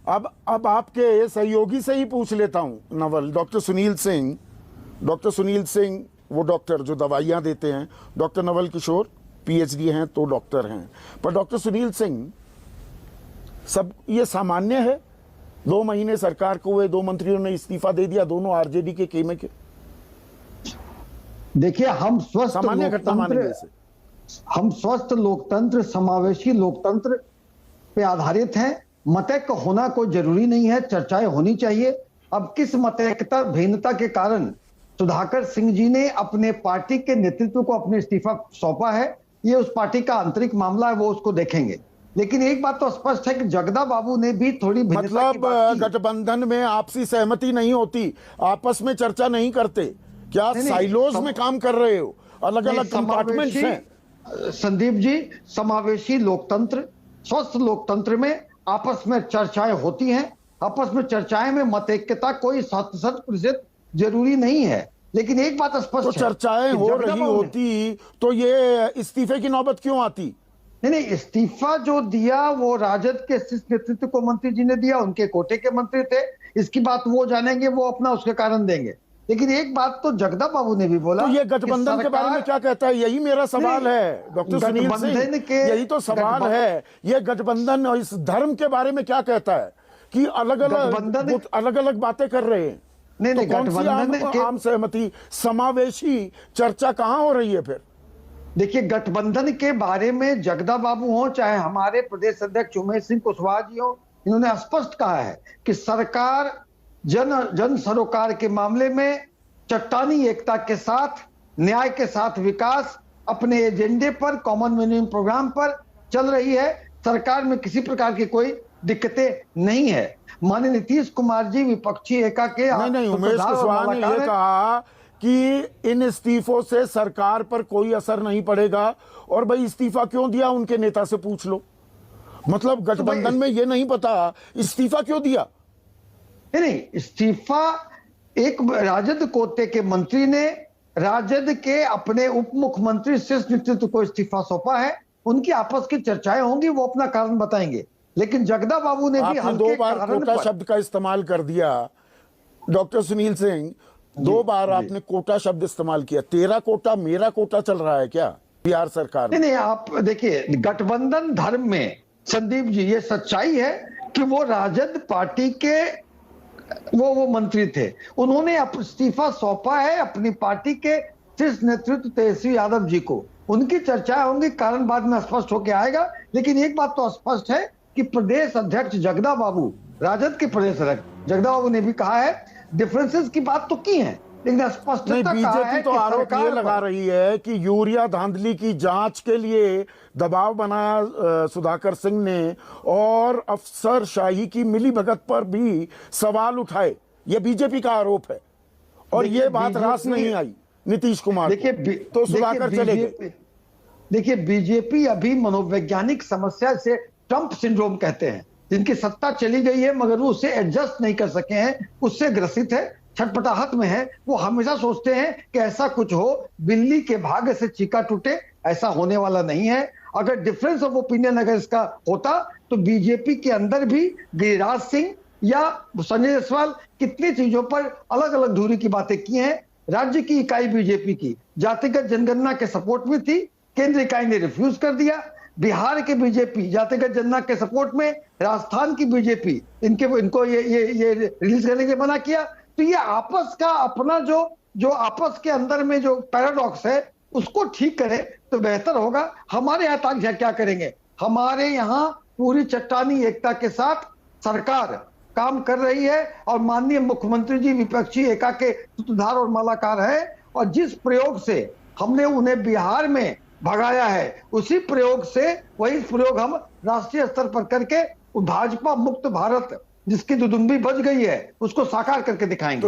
अब आपके सहयोगी से ही पूछ लेता हूं नवल, डॉक्टर सुनील सिंह वो डॉक्टर जो दवाइयां देते हैं, डॉक्टर नवल किशोर पीएचडी हैं तो डॉक्टर हैं, पर डॉक्टर सुनील सिंह, सब ये सामान्य है? 2 महीने सरकार को हुए, 2 मंत्रियों ने इस्तीफा दे दिया, दोनों आरजेडी के केमे के। देखिए, हम सामान्य घटना मानेंगे इसे? हम स्वस्थ लोकतंत्र, समावेशी लोकतंत्र पे आधारित हैं। मतैक्य होना कोई जरूरी नहीं है, चर्चाएं होनी चाहिए। अब किस मतैक्यता भिन्नता के कारण सुधाकर सिंह जी ने अपने पार्टी के नेतृत्व को अपने इस्तीफा सौंपा है, ये उस पार्टी का आंतरिक मामला है, वो उसको देखेंगे। लेकिन एक बात तो स्पष्ट है कि जगदा बाबू ने भी थोड़ी मतलब गठबंधन में आपसी सहमति नहीं होती, आपस में चर्चा नहीं करते क्या? साइलोज में काम कर रहे हो, अलग अलग कंपार्टमेंट्स हैं। संदीप जी, समावेशी लोकतंत्र, स्वस्थ लोकतंत्र में आपस में चर्चाएं होती हैं। आपस में चर्चाएं में मतैक्यता कोई 100% जरूरी नहीं है। लेकिन एक बात स्पष्ट तो चर्चाएं हो रही होती तो ये इस्तीफे की नौबत क्यों आती? नहीं, इस्तीफा जो दिया वो राजद के शीर्ष नेतृत्व को मंत्री जी ने दिया, उनके कोटे के मंत्री थे। इसकी बात वो जानेंगे, वो अपना उसके कारण देंगे। लेकिन एक बात तो जगदा बाबू ने भी बोला, तो ये गठबंधन के बारे में क्या कहता है? यही मेरा सवाल है डॉक्टर सुनील सिंह, यही तो सवाल है। ये गठबंधन और इस धर्म के बारे में क्या कहता है कि अलग अलग बातें कर रहे हैं? नहीं, तो कौन सी आम सहमति, समावेशी चर्चा कहां हो रही है फिर? देखिए, गठबंधन के बारे में जगदा बाबू हो चाहे हमारे प्रदेश अध्यक्ष उमेश सिंह कुशवाहा जी हो, इन्होंने स्पष्ट कहा है कि सरकार जन सरोकार के मामले में चट्टानी एकता के साथ, न्याय के साथ विकास, अपने एजेंडे पर, कॉमन मिनिमम प्रोग्राम पर चल रही है। सरकार में किसी प्रकार की कोई दिक्कतें नहीं है। माननीय नीतीश कुमार जी विपक्षी एका के नहीं, उमेश कुशवाहा ने यह कहा कि इन इस्तीफों से सरकार पर कोई असर नहीं पड़ेगा। और भाई इस्तीफा क्यों दिया उनके नेता से पूछ लो। मतलब गठबंधन में ये नहीं पता इस्तीफा क्यों दिया? नहीं, इस्तीफा एक राजद कोटे के मंत्री ने राजद के अपने उप मुख्यमंत्री शीर्ष नेतृत्व को इस्तीफा सौंपा है। उनकी आपस की चर्चाएं होंगी, वो अपना कारण बताएंगे। लेकिन जगदा बाबू ने भी 2 बार कोटा शब्द का इस्तेमाल कर दिया डॉक्टर सुनील सिंह, 2 बार आपने कोटा शब्द इस्तेमाल किया। तेरा कोटा मेरा कोटा चल रहा है क्या बिहार सरकार में? नहीं, आप देखिए, गठबंधन धर्म में संदीप जी ये सच्चाई है कि वो राजद पार्टी के वो मंत्री थे, उन्होंने इस्तीफा सौंपा है अपनी पार्टी के शीर्ष नेतृत्व तेजस्वी यादव जी को। उनकी चर्चाएं होंगी, कारण बाद में स्पष्ट होकर आएगा। लेकिन एक बात तो स्पष्ट है कि प्रदेश अध्यक्ष जगदा बाबू, राजद के प्रदेश अध्यक्ष जगदा बाबू ने भी कहा है, डिफरेंसेस की बात तो की है, लेकिन स्पष्टता बीजेपी तो आरोप ये लगा रही है कि यूरिया धांधली की जांच के लिए दबाव बनाया सुधाकर सिंह ने और अफसरशाही की मिलीभगत पर भी सवाल उठाए। ये बीजेपी का आरोप है और ये बात रास नहीं आई नीतीश कुमार। तो सुधाकर चले गए। देखिए, बीजेपी अभी मनोवैज्ञानिक समस्या से ट्रंप सिंड्रोम कहते हैं, जिनकी सत्ता चली गई है मगर वो उससे एडजस्ट नहीं कर सके हैं, उससे ग्रसित है, छटपटाहट में है। वो हमेशा सोचते हैं कि ऐसा कुछ हो, बिल्ली के भाग्य से चीका टूटे, ऐसा होने वाला नहीं है। अगर डिफरेंस ऑफ ओपिनियन अगर इसका होता तो बीजेपी के अंदर भी गिरिराज सिंह या संजय जायसवाल कितनी चीजों पर अलग अलग दूरी की बातें की हैं। राज्य की इकाई बीजेपी की जातिगत जनगणना के सपोर्ट में थी, केंद्र इकाई ने रिफ्यूज कर दिया। बिहार के बीजेपी जातिगत जनगणना के सपोर्ट में, राजस्थान की बीजेपी इनको ये रिलीज करने के मना किया। तो ये आपस का अपना जो आपस के अंदर में जो पैराडॉक्स है उसको ठीक करें तो बेहतर होगा। हमारे यहाँ तक क्या करेंगे? हमारे यहाँ पूरी चट्टानी एकता के साथ सरकार काम कर रही है और माननीय मुख्यमंत्री जी विपक्षी एका के सूत्रधार और मालाकार है। और जिस प्रयोग से हमने उन्हें बिहार में भगाया है, उसी प्रयोग से वही प्रयोग हम राष्ट्रीय स्तर पर करके भाजपा मुक्त भारत जिसकी दुदुम्बी बज गई है उसको साकार करके दिखाएंगे।